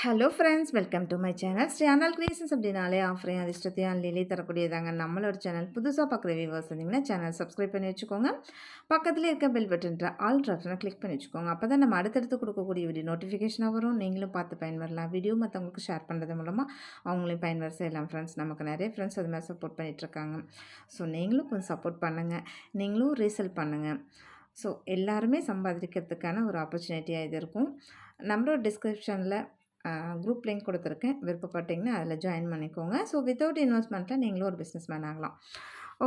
Hello friends, welcome to my channel creations அப்படின்னாலே ஆஃபரையும் அதிர்ஷ்டத்தையும் அள்ளிலே தரக்கூடியதாங்க நம்மளோட channel. புதுசாக பார்க்குற வியூவர்ஸ் இருந்தீங்கன்னா சேனல் சப்ஸ்கிரைப் பண்ணி வச்சுக்கோங்க. பக்கத்தில் இருக்க பெல் பட்டன்ற ஆல் ஆப்ஷனை கிளிக் பண்ணி வச்சுக்கோங்க. அப்போ தான் நம்ம அடுத்தடுத்து கொடுக்கக்கூடிய வீடியோ நோட்டிஃபிகேஷனாக வரும். நீங்களும் பார்த்து பயன்பெறலாம். வீடியோ மற்றவங்களுக்கு ஷேர் பண்ணுறது மூலமாக அவங்களையும் பயன்பெற செய்யலாம். ஃப்ரெண்ட்ஸ், நமக்கு நிறைய ஃப்ரெண்ட்ஸ் அது மாதிரி சப்போர்ட் பண்ணிகிட்ருக்காங்க. ஸோ நீங்களும் கொஞ்சம் சப்போர்ட் பண்ணுங்கள், நீங்களும் ரீசெல் பண்ணுங்கள். ஸோ எல்லாருமே சம்பாதிக்கிறதுக்கான ஒரு ஆப்பர்ச்சுனிட்டியாக இது இருக்கும். நம்மளோட டிஸ்கிரிப்ஷனில் குரூப் லிங்க் கொடுத்துருக்கேன். விருப்பப்பட்டீங்கன்னா அதில் ஜாயின் பண்ணிக்கோங்க. ஸோ வித்தவுட் இன்வெஸ்ட்மெண்ட்டில் நீங்களும் ஒரு பிஸ்னஸ் மேன் ஆகலாம்.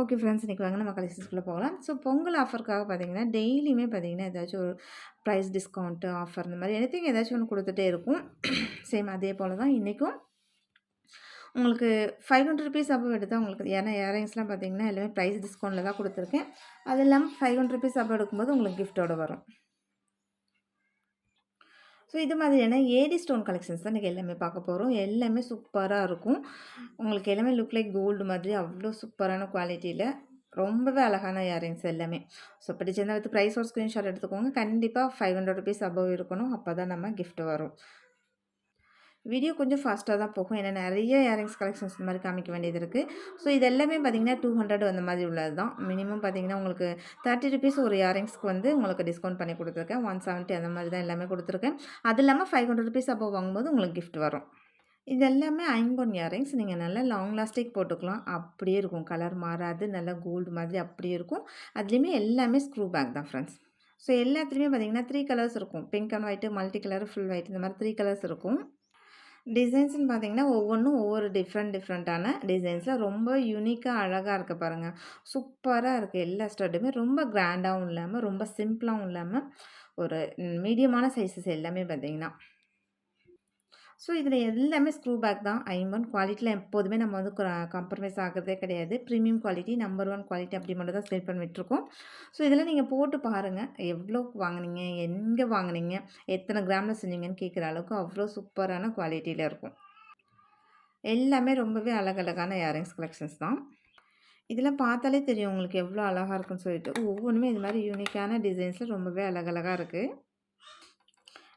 ஓகே ஃப்ரெண்ட்ஸ், இன்றைக்கி வாங்க நம்ம கலெக்ஷன்ஸ்குள்ளே போகலாம். ஸோ பொங்கல் ஆஃபருக்காக பார்த்தீங்கன்னா டெய்லியுமே பார்த்தீங்கன்னா ஏதாச்சும் ஒரு ப்ரைஸ் டிஸ்கவுண்ட்டு ஆஃபர் இந்த மாதிரி எனிதிங் ஏதாச்சும் ஒன்று கொடுத்துட்டே இருக்கும். சேம் அதே போல் தான் இன்றைக்கும் உங்களுக்கு 500 ருபீஸ் அபவ் எடுத்தால் உங்களுக்கு, ஏன்னா இயரிங்ஸ்லாம் பார்த்தீங்கன்னா எல்லாமே ப்ரைஸ் டிஸ்கவுண்ட்டில் தான் கொடுத்துருக்கேன். அது இல்லாமல் 500 ருபீஸ் அபவ் எடுக்கும்போது உங்களுக்கு கிஃப்ட்டோடு வரும். ஸோ இது மாதிரியான ஏடி ஸ்டோன் கலெக்ஷன்ஸ் தான் இன்றைக்கி எல்லாமே பார்க்க போகிறோம். எல்லாமே சூப்பராக இருக்கும். உங்களுக்கு எல்லாமே லுக் லைக் கோல்டு மாதிரி அவ்வளோ சூப்பரான குவாலிட்டியில் ரொம்பவே அழகான இயரிங்ஸ் எல்லாமே. ஸோ பிடிச்சிருந்தா வித் ப்ரைஸோட ஸ்க்ரீன்ஷாட் எடுத்துக்கோங்க. கண்டிப்பாக 500 ருபீஸ் அபவ் இருக்கணும். அப்போ தான் நம்ம கிஃப்ட் வரும். வீடியோ கொஞ்சம் ஃபாஸ்ட்டாக தான் போகும். ஏன்னா நிறைய இயரிங்ஸ் கலெக்ஷன்ஸ் இந்த மாதிரி காமிக்க வேண்டியது இருக்குது. ஸோ இது எல்லாமே பார்த்திங்கன்னா 200 அந்த மாதிரி உள்ளது தான். மினிமம் பார்த்திங்கன்னா உங்களுக்கு 30 ருபீஸ் ஒரு இயரிங்ஸ்க்கு வந்து உங்களுக்கு டிஸ்கவுண்ட் பண்ணி கொடுத்துருக்கேன். 170 அந்த மாதிரி தான் எல்லாமே கொடுத்துருக்கேன். அது இல்லாமல் 500 ருபீஸ் அப்போ வாங்கும்போது உங்களுக்கு கிஃப்ட் வரும். இது எல்லாமே ஐம்பொன் இயரிங்ஸ். நீங்கள் நல்லா லாங் லாஸ்டிக் போட்டுக்கலாம். அப்படியே இருக்கும், கலர் மாறாது, நல்லா கோல்டு மாதிரி அப்படியே இருக்கும். அதுலேயுமே எல்லாமே ஸ்க்ரூ பேக் தான் ஃப்ரெண்ட்ஸ். ஸோ எல்லாத்துலேயுமே பார்த்திங்கன்னா 3 கலர்ஸ் இருக்கும். Pink and white, multi colour, full white, இந்த மாதிரி 3 கலர்ஸ் இருக்கும். டிசைன்ஸ்னு பார்த்தீங்கன்னா ஒவ்வொன்றும் ஒவ்வொரு டிஃப்ரெண்ட்டான டிசைன்ஸில் ரொம்ப யூனிக்காக அழகாக இருக்குது பாருங்கள். சூப்பராக இருக்குது. எல்லா ஸ்டட்டுமே ரொம்ப கிராண்டாகவும் இல்லாமல் ரொம்ப சிம்பிளாகவும் இல்லாமல் ஒரு மீடியமான சைஸஸ் எல்லாமே பார்த்தீங்கன்னா. ஸோ இதில் எல்லாமே ஸ்க்ரூ பேக் தான். ஐம்பன் குவாலிட்டியில் எப்போதுமே நம்ம வந்து காம்ப்ரமைஸ் ஆகிறதே கிடையாது. ப்ரீமியம் குவாலிட்டி, நம்பர் 1 குவாலிட்டி அப்படி மட்டும் தான் சேல் பண்ணிட்டுருக்கோம். ஸோ இதெல்லாம் நீங்கள் போட்டு பாருங்கள். எவ்வளோ வாங்கினீங்க, எங்கே வாங்கினீங்க, எத்தனை கிராமில் செஞ்சீங்கன்னு கேட்குற அளவுக்கு அவ்வளோ சூப்பரான குவாலிட்டியில் இருக்கும். எல்லாமே ரொம்பவே அழகழகான இயரிங்ஸ் கலெக்ஷன்ஸ் தான். இதெல்லாம் பார்த்தாலே தெரியும் உங்களுக்கு எவ்வளோ அழகாக இருக்குன்னு சொல்லிட்டு. ஒவ்வொன்றுமே இது மாதிரி யூனிக்கான டிசைன்ஸில் ரொம்பவே அழகழகாக இருக்குது.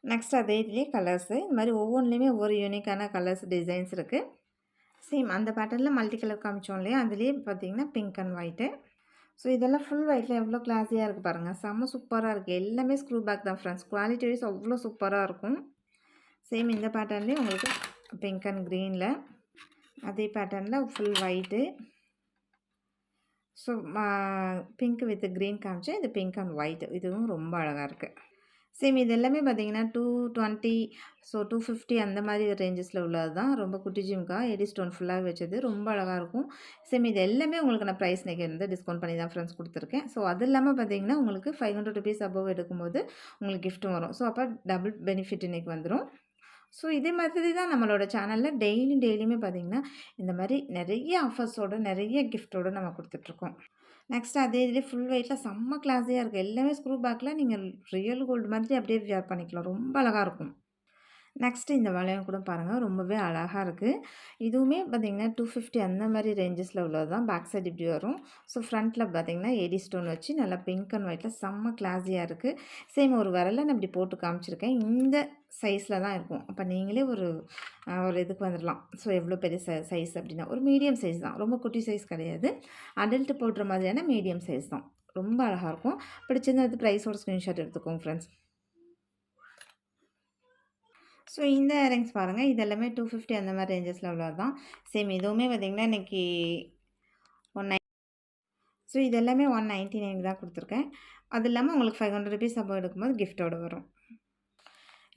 நெக்ஸ்ட் அதே இதுலேயே கலர்ஸு இந்த மாதிரி ஒவ்வொன்றுலேயுமே ஒவ்வொரு யூனிக்கான கலர்ஸ் டிசைன்ஸ் இருக்குது. சேம் அந்த பேட்டர்னில் மல்டி கலர் காமிச்சோம் இல்லையா, அதுலேயே பார்த்தீங்கன்னா பிங்க் அண்ட் ஒயிட்டு. ஸோ இதெல்லாம் ஃபுல் ஒயிட்டில் எவ்வளோ கிளாஸியாக இருக்குது பாருங்கள். செம்ம சூப்பராக இருக்குது. எல்லாமே ஸ்க்ரூ பேக் தான் ஃப்ரெண்ட்ஸ். குவாலிட்டி வைஸ் அவ்வளோ சூப்பராக இருக்கும். சேம் இந்த பேட்டர்ன்லேயே உங்களுக்கு பிங்க் அண்ட் க்ரீனில், அதே பேட்டர்னில் full white. So pink with green காமிச்சேன். இது பிங்க் அண்ட் ஒயிட். இதுவும் ரொம்ப அழகாக இருக்குது. சேம் இது எல்லாமே பார்த்தீங்கன்னா 220, ஸோ 250 அந்த மாதிரி ரேஞ்சஸில் உள்ளது தான். ரொம்ப குட்டி ஜிம்கா எடி ஸ்டோன் ஃபுல்லாக வச்சது ரொம்ப அழகாக இருக்கும். சேம் இது எல்லாமே உங்களுக்கு நான் ப்ரைஸ் இன்றைக்கி வந்து டிஸ்கவுண்ட் பண்ணி தான் ஃப்ரெண்ட்ஸ் கொடுத்துருக்கேன். ஸோ அது இல்லாமல் பார்த்தீங்கன்னா உங்களுக்கு 500 ருபீஸ் அபவ் எடுக்கும்போது உங்களுக்கு கிஃப்ட்டும் வரும். ஸோ அப்போ டபுள் பெனிஃபிட் இன்றைக்கி வந்துடும். ஸோ இதே மாதிரி தான் நம்மளோட சேனலில் டெய்லியுமே பார்த்திங்கன்னா இந்த மாதிரி நிறைய ஆஃபர்ஸோடு நிறைய கிஃப்ட்டோடு நம்ம கொடுத்துட்ருக்கோம். நெக்ஸ்ட் அதே இதிலே ஃபுல் வெயிட்டில் செம்ம கிளாஸியாக இருக்குது. எல்லாமே ஸ்க்ரூ பேக்கில் நீங்கள் ரியல் கோல்டு மாதிரி அப்படியே வியர் பண்ணிக்கலாம். ரொம்ப அழகாக இருக்கும். நெக்ஸ்ட்டு இந்த வளையம் கூட பாருங்கள், ரொம்பவே அழகாக இருக்குது. இதுவுமே பார்த்திங்கன்னா 250 அந்த மாதிரி ரேஞ்சஸில் உள்ளது தான். பேக் சைடு இப்படி வரும். ஸோ ஃப்ரண்ட்டில் பார்த்திங்கன்னா ஏடி ஸ்டோன் வச்சு நல்லா பிங்க் அண்ட் ஒயிட்டில் செம்ம கிளாஸியாக இருக்குது. சேம் ஒரு விரலை நான் இப்படி போட்டு காமிச்சிருக்கேன். இந்த சைஸில் தான் இருக்கும். அப்போ நீங்களே ஒரு இதுக்கு வந்துடலாம். ஸோ எவ்வளோ பெரிய சைஸ் அப்படின்னா ஒரு மீடியம் சைஸ் தான். ரொம்ப குட்டி சைஸ் கிடையாது. அடல்ட்டு போடுற மாதிரியான மீடியம் சைஸ் தான். ரொம்ப அழகாக இருக்கும். பிடிச்சிருந்தா அது ப்ரைஸோட ஸ்க்ரீன்ஷாட் எடுத்துக்கோங்க ஃப்ரெண்ட்ஸ். ஸோ இந்த இயரிங்ஸ் பாருங்கள், இது எல்லாமே 250 அந்த மாதிரி ரேஞ்சஸில் உள்ளது தான். சேம் இதுவுமே பார்த்திங்கன்னா இன்றைக்கி 190. ஸோ இது எல்லாமே 199 தான் கொடுத்துருக்கேன். அது இல்லாமல் உங்களுக்கு 500 ருபீஸ் அபவ் எடுக்கும்போது கிஃப்ட்டோடு வரும்.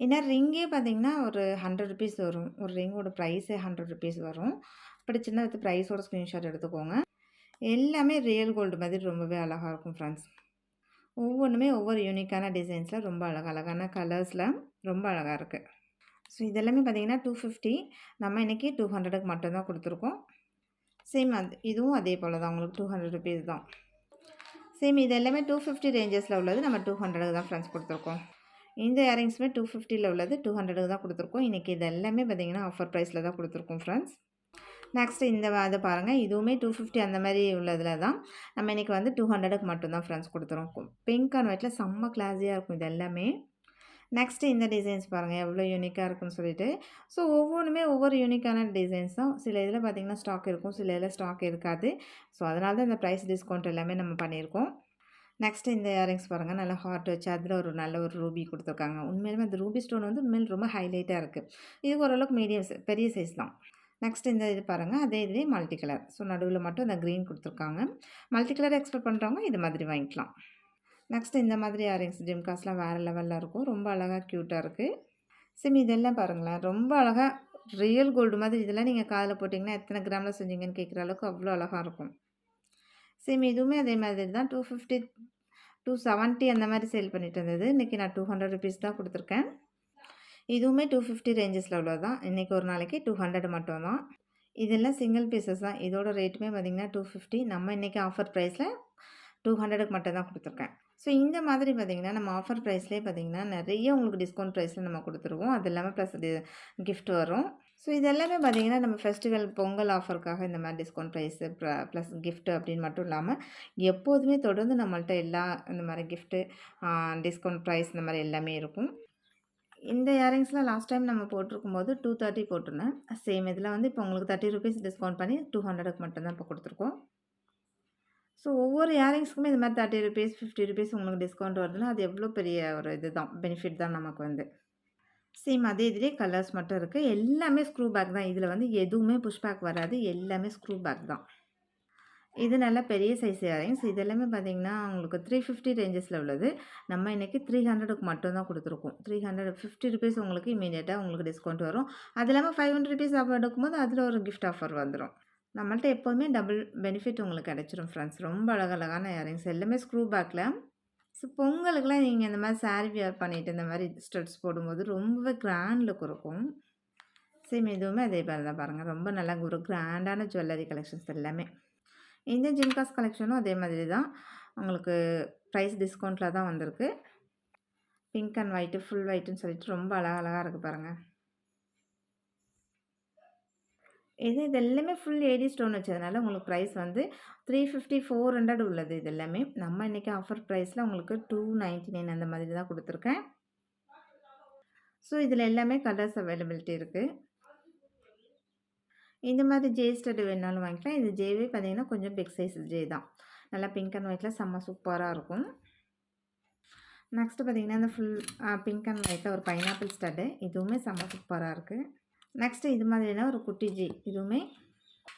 ஏன்னா ரிங்கே பார்த்திங்கன்னா ஒரு 100 ருபீஸ் வரும். ஒரு ரிங்கோட ப்ரைஸே 100 ருபீஸ் வரும். பிடிச்சிருந்தா வித் ப்ரைஸோட ஸ்க்ரீன்ஷாட் எடுத்துக்கோங்க. எல்லாமே ரியல் கோல்டு மாதிரி ரொம்பவே அழகாக இருக்கும் ஃப்ரெண்ட்ஸ். ஒவ்வொன்றுமே ஒவ்வொரு யூனிக்கான டிசைன்ஸில் ரொம்ப அழகான கலர்ஸில் ரொம்ப அழகாக இருக்குது. ஸோ இதெல்லாமே பார்த்திங்கன்னா 250. நம்ம இன்றைக்கி 200க்கு மட்டும்தான் கொடுத்துருக்கோம். சேம் இதுவும் அதே போல் தான், உங்களுக்கு 200 ருபீஸ் தான். சேம் இது எல்லாமே 250 ரேஞ்சஸில் உள்ளது நம்ம 200க்கு தான் ஃப்ரெண்ட்ஸ் கொடுத்துருக்கோம். இந்த இயரிங்ஸுமே 250ல் உள்ளது 200க்கு தான் கொடுத்துருக்கோம். இன்றைக்கி இது எல்லாமே பார்த்திங்கன்னா ஆஃபர் ப்ரைஸில் தான் கொடுத்துருக்கோம் ஃப்ரெண்ட்ஸ். நெக்ஸ்ட்டு இந்த அதை பாருங்கள், இதுவுமே 250 அந்த மாதிரி உள்ளதில் தான் நம்ம இன்றைக்கி வந்து 200க்கு மட்டும்தான் ஃப்ரெண்ட்ஸ் கொடுத்துருக்கோம். பிங்க் அண்ட் ஒயிட்டில் செம்ம கிளாஸியாக இருக்கும் இது எல்லாமே. நெக்ஸ்ட்டு இந்த டிசைன்ஸ் பாருங்கள் எவ்வளோ யூனிக்கா இருக்குன்னு சொல்லிட்டு. ஸோ ஒவ்வொன்னுமே ஒவ்வொரு யூனிக்கான டிசைன்ஸ் தான். சில இதில பார்த்தீங்கன்னா ஸ்டாக் இருக்கும். சில இதில ஸ்டாக் இருக்காது. ஸோ அதனால தான் இந்த ப்ரைஸ் டிஸ்கவுண்ட் எல்லாமே நம்ம பண்ணியிருக்கோம். நெக்ஸ்ட்டு இந்த இயரிங்ஸ் பாருங்கள். நல்லா ஹார்ட் வச்சு அதில ஒரு நல்ல ஒரு ரூபி குடுத்துருக்காங்க. உண்மையிலுமே அந்த ரூபி ஸ்டோன் வந்து உண்மையில ரொம்ப ஹைலைட்டா இருக்கு. இது ஓரளவுக்கு மீடியம் பெரிய சைஸ் தான். நெக்ஸ்ட் இந்த இது பாருங்கள். அதே இதுலேயே மல்டி கலர். ஸோ நடுவுல மட்டும் இந்த க்ரீன் குடுத்துருக்காங்க. மல்டி கலர் எக்ஸ்பெக்ட் பண்ணுறவங்க இது மாதிரி வாங்கிக்கலாம். நெக்ஸ்ட்டு இந்த மாதிரி இயரிங்ஸ் ஜிம்காஸ்லாம் வேறு லெவலில் இருக்கும். ரொம்ப அழகா க்யூட்டா இருக்கு. சிமி இதெல்லாம் பாருங்களேன். ரொம்ப அழகா ரியல் கோல்டு மாதிரி இதெல்லாம் நீங்க காதுல போட்டிங்கன்னா, எத்தனை கிராம்ல செஞ்சீங்கன்னு கேட்குற அளவுக்கு அவ்வளோ அழகா இருக்கும். சேம் இதுவுமே அதே மாதிரி தான் 250, 270 அந்த மாதிரி சேல் பண்ணிட்டு இருந்தது. இன்னைக்கு நான் ₹200 தான் குடுத்துருக்கேன். இதுவுமே 250 ரேஞ்சஸ்ல உள்ளது தான். இன்னைக்கு ஒரு நாளைக்கு 200 மட்டும் தான். இதெல்லாம் சிங்கிள் பீசஸ் தான். இதோட ரேட்டுமே பார்த்தீங்கன்னா 250. நம்ம இன்னைக்கு ஆஃபர் ப்ரைஸ்ல 200க்கு மட்டும் தான் குடுத்துருக்கேன். ஸோ இந்த மாதிரி பார்த்தீங்கன்னா, நம்ம ஆஃபர் ப்ரைஸ்லேயே பார்த்தீங்கன்னா, நெறைய உங்களுக்கு டிஸ்கவுண்ட் ப்ரைஸ்ல நம்ம குடுத்துருவோம். அது இல்லாம ப்ளஸ் கிஃப்ட் வரும். ஸோ இது எல்லாமே பார்த்தீங்கன்னா, நம்ம ஃபெஸ்டிவல் பொங்கல் ஆஃபருக்காக இந்த மாதிரி டிஸ்கவுண்ட் ப்ரைஸு ப்ளஸ் கிஃப்ட் அப்படின்னு மட்டும் இல்லாம, எப்போதுமே தொடர்ந்து நம்மள்ட்ட எல்லா இந்த மாதிரி கிஃப்ட்டு, டிஸ்கவுண்ட் ப்ரைஸ் இந்த மாதிரி எல்லாமே இருக்கும். இந்த இயரிங்ஸ்லாம் லாஸ்ட் டைம் நம்ம போட்டிருக்கும்போது 230 போட்டிருந்தேன். சேம் இதில வந்து இப்போ உங்களுக்கு ₹30 டிஸ்கவுண்ட் பண்ணி 200க்கு மட்டும் தான் இப்போ குடுத்துருக்கோம். ஸோ ஒவ்வொரு இயரிங்ஸ்க்குமே இந்த மாதிரி ₹30, ₹50 உங்களுக்கு டிஸ்கவுண்ட் வருதுன்னா, அது எவ்வளோ பெரிய ஒரு இதுதான் பெனிஃபிட் தான் நமக்கு வந்து. சேம் அதே இதுலேயே கலர்ஸ் மட்டும் இருக்கு. எல்லாமே ஸ்க்ரூ பேக் தான். இதில வந்து எதுவுமே புஷ் பேக் வராது. எல்லாமே ஸ்க்ரூ பேக் தான். இது நல்லா பெரிய சைஸ் இயரிங்ஸ். இது எல்லாமே பார்த்தீங்கன்னா, உங்களுக்கு 350 ரேஞ்சஸ்ல உள்ளது. நம்ம இன்னைக்கு 300க்கு மட்டும் தான் குடுத்துருக்கோம். ₹350 உங்களுக்கு இம்மீடியட்டா உங்களுக்கு டிஸ்கவுண்ட் வரும். அது இல்லாம ₹500 ஆஃபர் எடுக்கும்போது அதில ஒரு கிஃப்ட் ஆஃபர் வந்துரும். நம்மள்ட்ட எப்போதுமே டபுள் பெனிஃபிட் உங்களுக்கு கிடைச்சிரும் ஃப்ரெண்ட்ஸ். ரொம்ப அழகழகான இயரிங்ஸ் எல்லாமே ஸ்க்ரூ பேக்ல. ஸோ பொங்கலுக்குலாம் நீங்க இந்த மாதிரி சாரி வியர் பண்ணிட்டு இந்த மாதிரி ஸ்டட்ஸ் போடும்போது ரொம்பவே கிராண்ட் லுக் இருக்கும். சேம் இதுவுமே அதே மாரி தான் பாருங்க. ரொம்ப நல்லா ஒரு கிராண்டான ஜுவல்லரி கலெக்ஷன்ஸ் எல்லாமே. இந்த ஜிம்காஸ் கலெக்ஷனும் அதே மாதிரி தான். உங்களுக்கு ப்ரைஸ் டிஸ்கவுண்ட்ல தான் வந்திருக்கு. பிங்க் அண்ட் ஒயிட், ஃபுல் ஒயிட்ன்னு சொல்லிட்டு ரொம்ப அழகழகா இருக்கு பாருங்க. இது எல்லாமே ஃபுல் ஏடி ஸ்டோன் வச்சதுனால உங்களுக்கு ப்ரைஸ் வந்து 350, 400 உள்ளது இது எல்லாமே. நம்ம இன்னைக்கு ஆஃபர் ப்ரைஸ்ல உங்களுக்கு 299 அந்த மாதிரி தான் குடுத்துருக்கேன். ஸோ இதில எல்லாமே கலர்ஸ் அவைலபிலிட்டி இருக்கு. இந்த மாதிரி ஜே ஸ்டட் வேணுனாலும் வாங்கிக்கலாம். இது ஜேவே பார்த்தீங்கன்னா கொஞ்சம் பிக் சைஸ் ஜே தான். நல்லா பிங்க் அண்ட் ஒயிட்ல செம்ம சூப்பரா இருக்கும். நெக்ஸ்ட் பார்த்தீங்கன்னா, இந்த ஃபுல் பிங்க் அண்ட் ஒயிட்ல ஒரு பைனாப்பிள் ஸ்டட்டு. இதுவுமே செம்ம சூப்பரா இருக்கு. நெக்ஸ்ட்டு இது மாதிரினா ஒரு குட்டி ஜி. இதுவுமே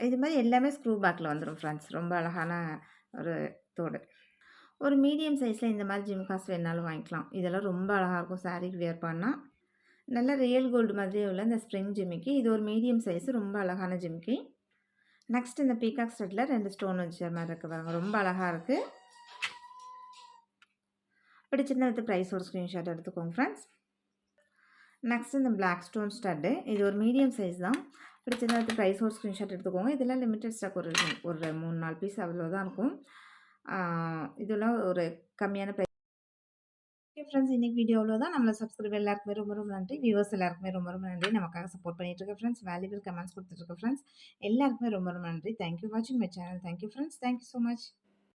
இது மாதிரி எல்லாமே ஸ்க்ரூ பேக்ல வந்துரும் ஃப்ரெண்ட்ஸ். ரொம்ப அழகான ஒரு தோடு. ஒரு மீடியம் சைஸ்ல இந்த மாதிரி ஜிம்காஸ் வேணுனாலும் வாங்கிக்கலாம். இதெல்லாம் ரொம்ப அழகா இருக்கும் சாரீக்கு வியர் பண்ணா. நல்ல ரியல் கோல்டு மாதிரியே உள்ள இந்த ஸ்ப்ரிங் ஜிமிக்கி. இது ஒரு மீடியம் சைஸ் ரொம்ப அழகான ஜிமிக்கி. நெக்ஸ்ட் இந்த பீகாக் ஸ்டட்ல 2 ஸ்டோன் வச்ச மாரி இருக்கு பாருங்க. ரொம்ப அழகா இருக்கு. பிடிச்சிருந்தா வித் ப்ரைஸ் ஒரு ஸ்க்ரீன்ஷாட் எடுத்துக்கோங்க ஃப்ரெண்ட்ஸ். நெக்ஸ்ட் இந்த பிளாக் ஸ்டோன் ஸ்டட்டு. இது ஒரு மீடியம் சைஸ் தான். பிடிச்சிருந்தா வித் ப்ரைஸ் ஒரு ஸ்க்ரீன்ஷாட் எடுத்துக்கோங்க. இதெல்லாம் லிமிட்டட் ஸ்டாக் ஒரு 3, 4 பீஸ் அவ்வளோதான் இருக்கும். இதெல்லாம் ஒரு கம்மியான ப்ரைஸ். ஓகே ஃப்ரெண்ட்ஸ், இன்னைக்கு வீடியோ அவ்வளோதான். நம்மள சப்ஸ்கிரைபர் எல்லாருக்குமே ரொம்ப ரொம்ப நன்றி. வியூவர்ஸ் எல்லாருக்குமே ரொம்ப ரொம்ப நன்றி. நமக்காக சப்போர்ட் பண்ணிட்டு இருக்க ஃப்ரெண்ட்ஸ். வேல்யூபிள் கமெண்ட்ஸ் குடுத்துட்டு இருக்க ஃப்ரெண்ட்ஸ். எல்லாருக்குமே ரொம்ப ரொம்ப நன்றி. தேங்க் யூ வாட்சிங் my channel. Thank you friends. Thank you so much.